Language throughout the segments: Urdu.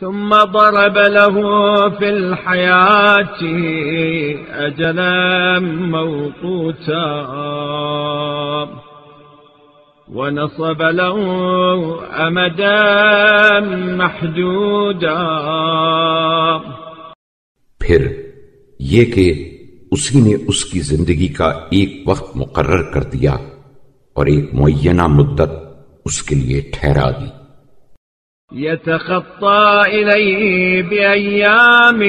ثم ضرب له في الحياة أجلا موقوتا ونصب له أمدا محدودا. پھر یہ کہ اسی نے اس کی زندگی کا ایک وقت مقرر کر دیا اور ایک معینہ مدت اس کے لیے ٹھہرا دی. يتخطى إليه بأيام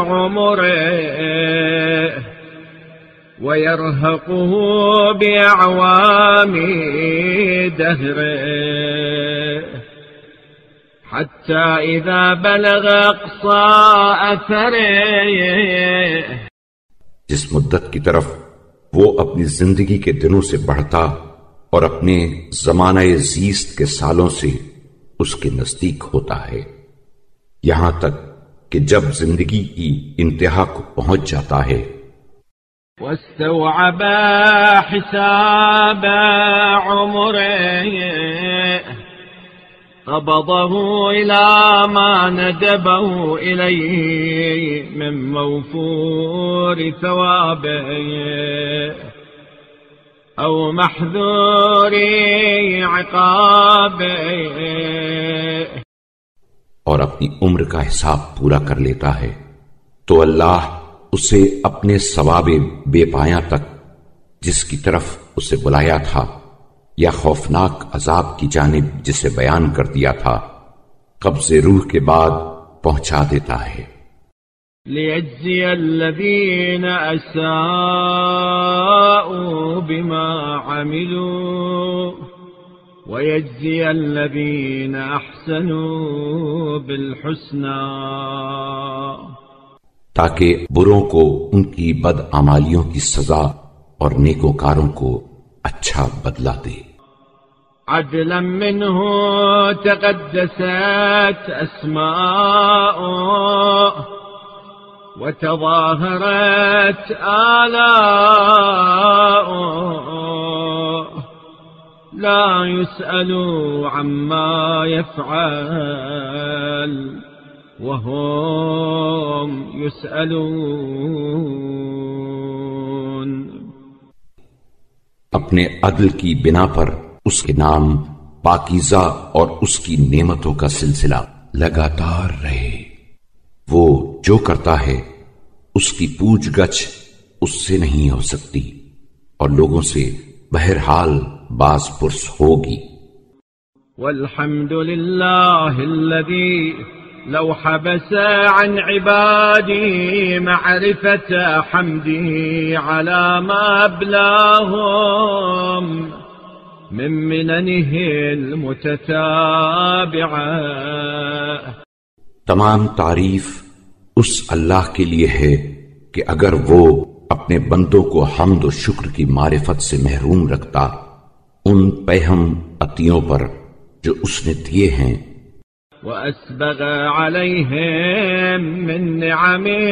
عمره ويرهقه بأعوام دهره حتى إذا بلغ أقصى أثره. جس مدت کی طرف وہ اپنی زندگی کے دنوں سے بڑھتا اور اپنے زمانہ زیست کے سالوں سے اس کے نزدیک ہوتا ہے، یہاں تک کہ جب زندگی کی انتہا کو پہنچ جاتا ہے. واستوعب حساب عمره قبضه إلى ما ندبه إليه من موفور ثوابه أو محذور عقابه. اور اپنی عمر کا حساب پورا کر لیتا ہے تو اللہ اسے اپنے ثواب بے پایاں تک جس کی طرف اسے بلایا تھا یا خوفناک عذاب کی جانب جسے بیان کر دیا تھا قبض روح کے بعد پہنچا دیتا ہے. لِيَجْزِيَ الَّذِينَ أَسَاءُوا بِمَا عَمِلُوا وَيَجْزِيَ الَّذِينَ أَحْسَنُوا بِالْحُسْنَى. تاکہ بروں کو ان کی بدعمالیوں کی سزا اور نیکوکاروں کو اچھا بدلہ دے. عدلا منه تقدست أسماؤه وتظاهرت آلاؤه لا يسأل عما يفعل وهم يسألون. اپنے عدل کی بنا پر اس کے نام پاکیزہ اور اس کی نعمتوں کا سلسلہ لگاتار رہے. وہ جو کرتا ہے اس کی پوچھ گچھ اس سے نہیں ہو سکتی اور لوگوں سے بہرحال باز پرس ہوگی. والحمد للہ الذی لو حبس عن عبادی معرفة حمدی على ما ابلاهم من مننه المتتابعة. تمام تعریف اس اللہ کے لیے ہے کہ اگر وہ اپنے بندوں کو حمد و شکر کی معرفت سے محروم رکھتا ان پہم عطیوں پر جو اس نے دیے ہیں. وَأَسْبَغَ عَلَيْهِمْ مِنْ نِعَمِهِ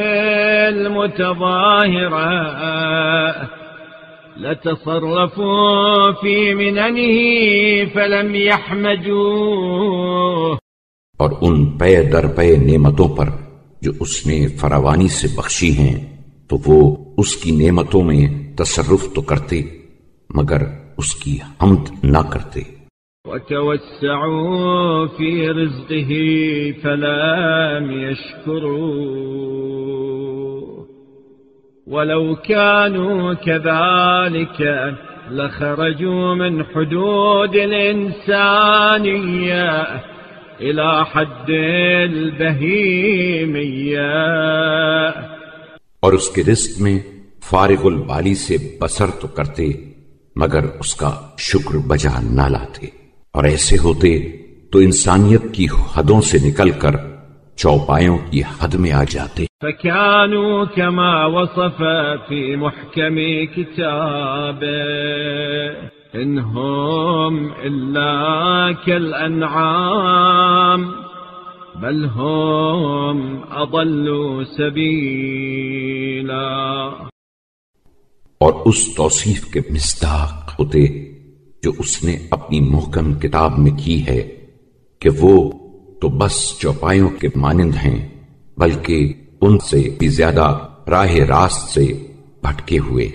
الْمُتَظَاهِرَةِ لَتَصَرَّفُوا فِي مِنَنِهِ فَلَمْ يَحْمَدُوهُ. اور ان پے در پے نعمتوں پر جو اس نے فراوانی سے بخشی ہیں تو وہ اس کی نعمتوں میں تصرف تو کرتے مگر اس کی حمد نہ کرتے. وَتَوَسَّعُوا فِي رِزْقِهِ فَلَمْ يَشْكُرُوا وَلَوْ كَانُوا كَذَلِكَ لَخَرَجُوا مِنْ حُدُودِ الْإِنسَانِيَّةِ إِلَى حَدِّ الْبَهِيمِيَّةِ. اور اس کے رزق میں فارغ البالی سے بسر تو کرتے مگر اس کا شکر بجا نہ لاتے اور ایسے ہوتے تو انسانیت کی حدوں سے نکل کر چوپایوں کی حد میں آ جاتے. فَكَانُوا كَمَا وَصَفَ فِي مُحْكَمِ كِتَابِهِ إِنْ هُمْ إِلَّا كَالْأَنْعَامِ بَلْ هُمْ أَضَلُّ سَبِيلًا. اور اس توصیف کے مصداق ہوتے جو اس نے اپنی محکم کتاب میں کی ہے کہ وہ تو بس چوپایوں کے مانند ہیں، بلکہ ان سے بھی زیادہ راہ راست سے بھٹکے ہوئے۔